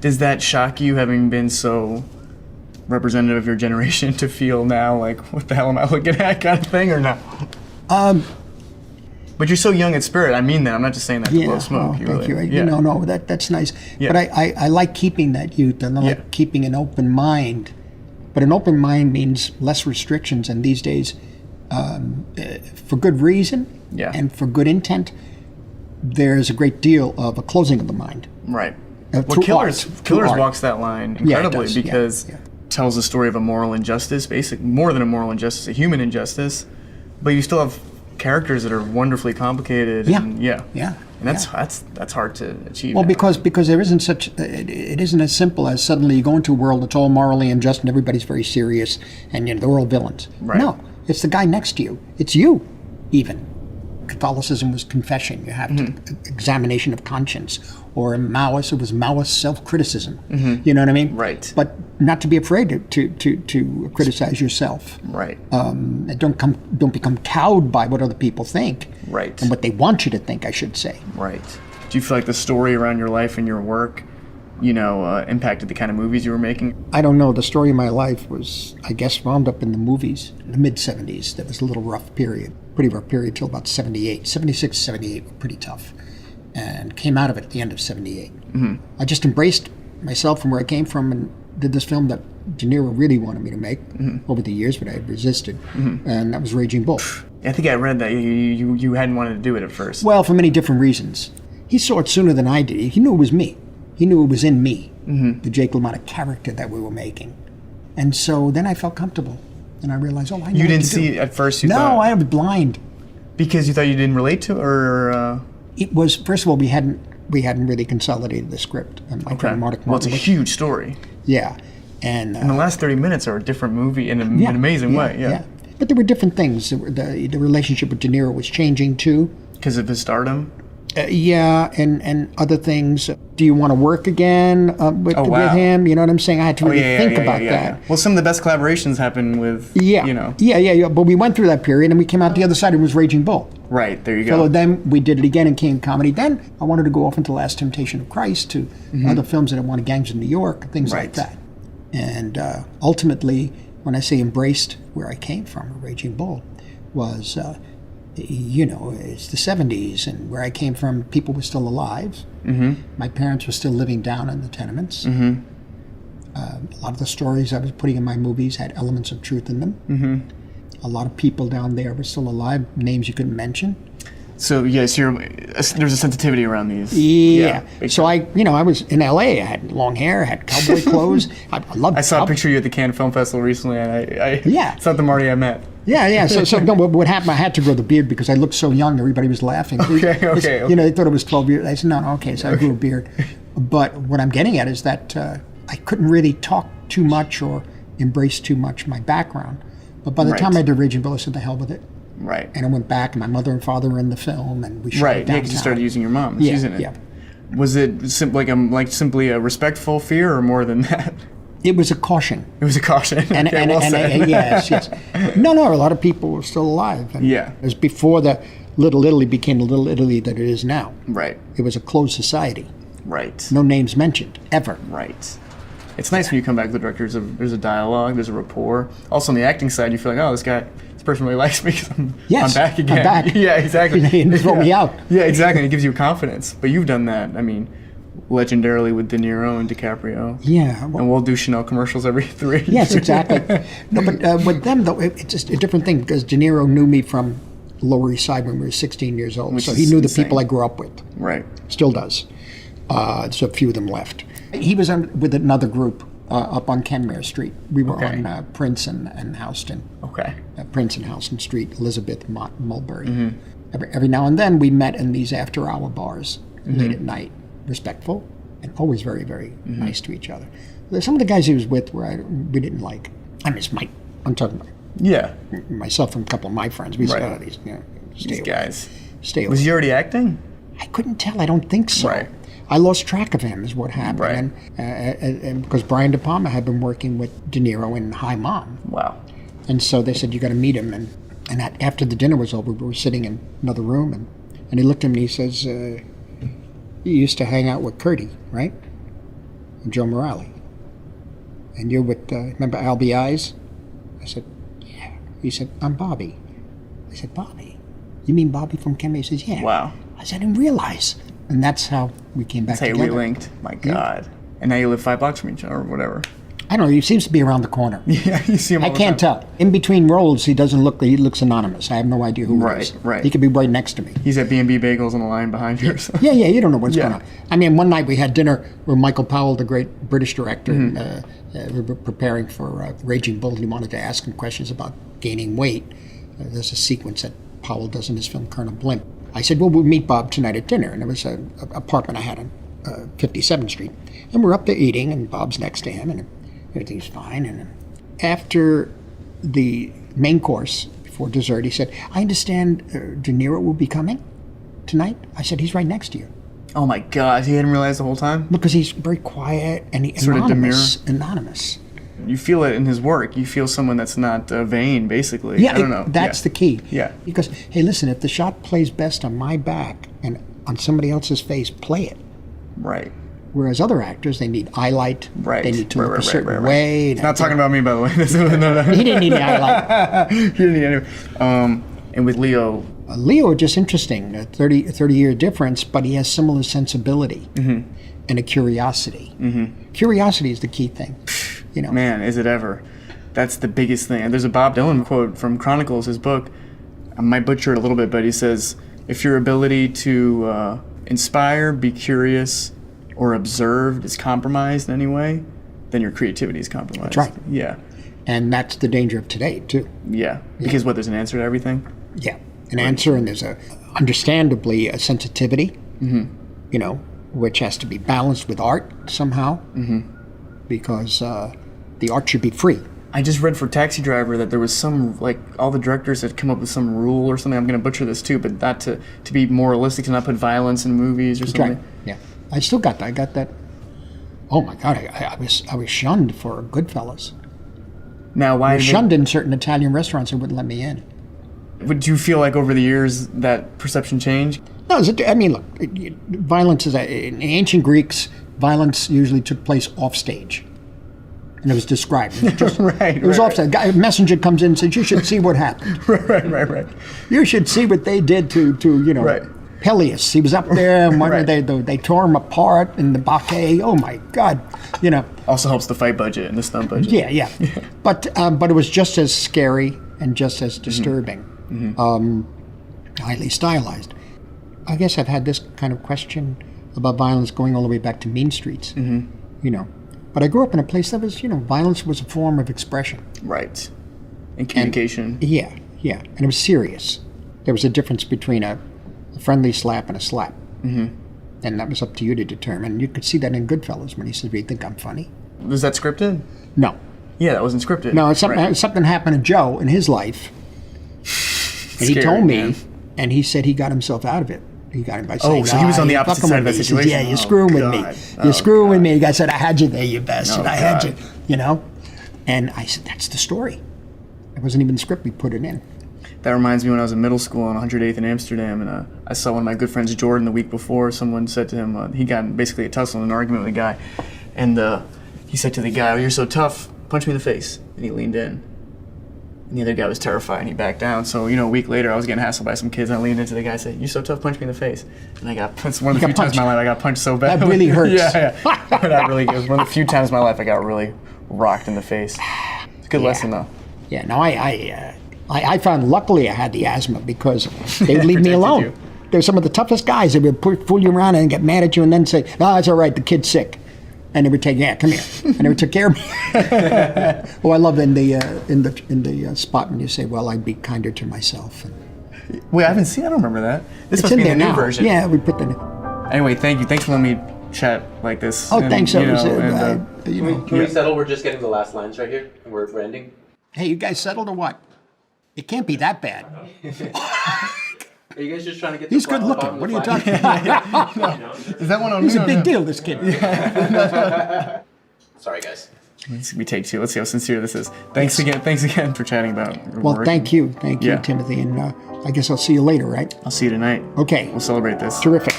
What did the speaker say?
Does that shock you, having been so representative of your generation, to feel now like, what the hell am I looking at, kind of thing, or not? But you're so young at spirit. I mean that. I'm not just saying that to blow smoke. Thank you. No, that's nice. Yeah. But I like keeping that youth, and I like keeping an open mind. But an open mind means less restrictions, and these days, for good reason and for good intent, there's a great deal of a closing of the mind. Right. Well, Killers walks that line incredibly, because it tells the story of a moral injustice, more than a moral injustice, a human injustice, but you still have characters that are wonderfully complicated. And that's hard to achieve. Well, because there isn't it isn't as simple as suddenly you go into a world that's all morally unjust and everybody's very serious and they're all villains. Right. No, it's the guy next to you. It's you, even. Catholicism was confession. You have examination of conscience. Or in Maoist, it was Maoist self-criticism. You know what I mean? Right. But not to be afraid to criticize yourself. Right. And don't become cowed by what other people think. Right. And what they want you to think, I should say. Right. Do you feel like the story around your life and your work, impacted the kind of movies you were making? I don't know. The story of my life was, I guess, wound up in the movies in the mid-'70s. That was a little rough period. Pretty rough period till about 78. 76, 78 were pretty tough. And came out of it at the end of 78. I just embraced myself from where I came from and did this film that De Niro really wanted me to make over the years, but I had resisted. And that was Raging Bull. I think I read that you hadn't wanted to do it at first. Well, for many different reasons. He saw it sooner than I did. He knew it was me. He knew it was in me, the Jake LaMotta character that we were making. And so then I felt comfortable. And I realized, I know You didn't see it at first, you thought? No, I was blind. Because you thought you didn't relate to it, or? It was, first of all, we hadn't really consolidated the script. Well, it's a huge story. Yeah. And the last 30 minutes are a different movie in an amazing way. Yeah. But there were different things. The relationship with De Niro was changing too. Because of his stardom? And other things. Do you want to work again with him? You know what I'm saying? I had to really think about that. Well, some of the best collaborations happen with, But we went through that period and we came out the other side and it was Raging Bull. Right, there you go. So then we did it again in King Comedy. Then I wanted to go off into Last Temptation of Christ, to other films that I wanted, Gangs of New York, things like that. And ultimately, when I say embraced where I came from, Raging Bull, was... it's the 70s, and where I came from, people were still alive. My parents were still living down in the tenements. A lot of the stories I was putting in my movies had elements of truth in them. A lot of people down there were still alive, names you couldn't mention. So, yes, there's a sensitivity around these. Yeah. So I was in L.A. I had long hair, I had cowboy clothes. I saw a picture of you at the Cannes Film Festival recently, and it's not the Marty I met. So no, what happened, I had to grow the beard because I looked so young, everybody was laughing. Okay. They thought it was 12 years. I said, no, so I grew a beard. But what I'm getting at is that I couldn't really talk too much or embrace too much my background. But by the time I did Raging Bull, I said, the hell with it. Right. And I went back, and my mother and father were in the film, and we shot it downtown. Because you started using your mom. She's in it. Yeah. Was it simply a respectful fear, or more than that? It was a caution. It was a caution. Yes. No, a lot of people were still alive. And it was before the Little Italy became the Little Italy that it is now. Right. It was a closed society. Right. No names mentioned, ever. Right. It's nice when you come back to the director, there's a dialogue, there's a rapport. Also on the acting side, you feel like, this person really likes me because I'm back again. I'm back. Yeah, exactly. He throw me out. Yeah, exactly. And it gives you confidence. But you've done that, legendarily with De Niro and DiCaprio. Yeah. And we'll do Chanel commercials every 3. Yes, exactly. No, but with them, though, it's just a different thing because De Niro knew me from the Lower East Side when we were 16 years old. So he knew the people I grew up with. Right. Still does. So a few of them left. He was with another group up on Kenmare Street. We were on Prince and Houston. Okay. Prince and Houston Street, Elizabeth, Mulberry. Every now and then we met in these after-hour bars late at night, respectful and always very, very nice to each other. There's some of the guys he was with we didn't like. I miss Mike. I'm talking about myself and a couple of my friends. We saw these guys. Stay away. Was he already acting? I couldn't tell. I don't think so. Right. I lost track of him is what happened. Right. And because Brian De Palma had been working with De Niro in High Mom. Wow. And so they said, you got to meet him. And after the dinner was over, we were sitting in another room. And he looked at me and he says, you used to hang out with Curdy, right? I'm Joe Morale. And you're with, remember Albie Eyes? I said, yeah. He said, I'm Bobby. I said, Bobby? You mean Bobby from Chemie? He says, yeah. Wow. I said, I didn't realize. And that's how we came back together. That's how we linked. My God. Yeah. And now you live 5 blocks from each other or whatever. I don't know. He seems to be around the corner. Yeah, you see him all I can't tell. In between roles, he looks anonymous. I have no idea who he is. Right. He could be right next to me. He's at B&B Bagels on the line behind you or something. Yeah, you don't know what's going on. I mean, one night we had dinner with Michael Powell, the great British director, and we were preparing for Raging Bull. He wanted to ask him questions about gaining weight. There's a sequence that Powell does in his film Colonel Blimp. I said, well, we'll meet Bob tonight at dinner. And it was an apartment I had on 57th Street. And we're up there eating, and Bob's next to him, and everything's fine. And after the main course, before dessert, he said, I understand De Niro will be coming tonight. I said, he's right next to you. Oh my gosh, he hadn't realized the whole time? Because he's very quiet and he's sort anonymous. You feel it in his work. You feel someone that's not vain, basically. Yeah, I don't know. That's the key. Yeah. Because, hey, listen, if the shot plays best on my back and on somebody else's face, play it. Right. Whereas other actors, they need eye light. Right. They need to look a certain way. Not talking about me, by the way. No. He didn't need the eye light. He didn't need any. And with Leo... Leo, just interesting, a 30-year difference, but he has similar sensibility and a curiosity. Curiosity is the key thing. You know. Man, is it ever. That's the biggest thing. And there's a Bob Dylan quote from Chronicles, his book. I might butcher it a little bit, but he says, if your ability to inspire, be curious, or observed is compromised in any way, then your creativity is compromised. That's right. Yeah. And that's the danger of today, too. Yeah. Because what, there's an answer to everything? Yeah. An answer, and there's understandably a sensitivity, you know, which has to be balanced with art somehow, because the art should be free. I just read for Taxi Driver that there was some, like, all the directors had come up with some rule or something. I'm going to butcher this too, but that to be moralistic, to not put violence in movies or something. Right. Yeah. I still got that. I got that. Oh my God! I was shunned for Goodfellas. Now, why? I was shunned in certain Italian restaurants that wouldn't let me in. Would you feel like over the years that perception changed? No, I mean, look, violence is in ancient Greeks. Violence usually took place off stage, and it was described. It was just, Right. It was off stage. A messenger comes in and says, "You should see what happened." Right. You should see what they did to you know. Right. Peleus, he was up there, and they tore him apart in the Bacchae. Oh my God, you know. Also helps the fight budget and the stunt budget. Yeah. But it was just as scary and just as disturbing, highly stylized. I guess I've had this kind of question about violence going all the way back to Mean Streets, you know. But I grew up in a place that was, you know, violence was a form of expression. Right. And communication. Yeah, and it was serious. There was a difference between a friendly slap and a slap. And that was up to you to determine. You could see that in Goodfellas when he said, "Do you think I'm funny?" Was that scripted? No. Yeah, that wasn't scripted. No, something happened to Joe in his life. And he told me, and he said he got himself out of it. He got him by saying, so he was on the opposite side of that situation. Says, yeah, you're screwing with me. You're screwing with me. I said, I had you there, you bastard. I had you, you know? And I said, that's the story. It wasn't even the script, we put it in. That reminds me when I was in middle school on 108th in Amsterdam, and I saw one of my good friends, Jordan, the week before. Someone said to him, he got in basically a tussle, an argument with a guy, and he said to the guy, "Oh, you're so tough, punch me in the face." And he leaned in. And the other guy was terrified, and he backed down. So, you know, a week later, I was getting hassled by some kids, and I leaned into the guy and said, "You're so tough, punch me in the face." And I got punched. One of the few times in my life I got punched so bad. That really hurts. Yeah. It was one of the few times in my life I got really rocked in the face. It's a good lesson, though. Yeah, no, I found, luckily I had the asthma because they would leave me alone. You. They're some of the toughest guys. They would fool you around and get mad at you and then say, "No, it's all right, the kid's sick." And they would take, "Yeah, come here." And they would take care of me. Oh, I love in the spot when you say, "Well, I'd be kinder to myself." And wait, I don't remember that. This it's must in be there the new now. version. Yeah, we put that in. Anyway, thank you. Thanks for letting me chat like this. Oh, thanks. You So know, Can we settle? We're just getting the last lines right here, and we're ending. Hey, you guys settled or what? It can't be that bad. Are you guys just trying to get? He's good looking. What are you talking about? Is that one on He's me? a big deal, this kid. Sorry, guys. We take two. Let's see how sincere this is. Thanks again for chatting about your Well, work. thank you, Timothy, and I guess I'll see you later, right? I'll see you tonight. Okay. We'll celebrate this. Terrific.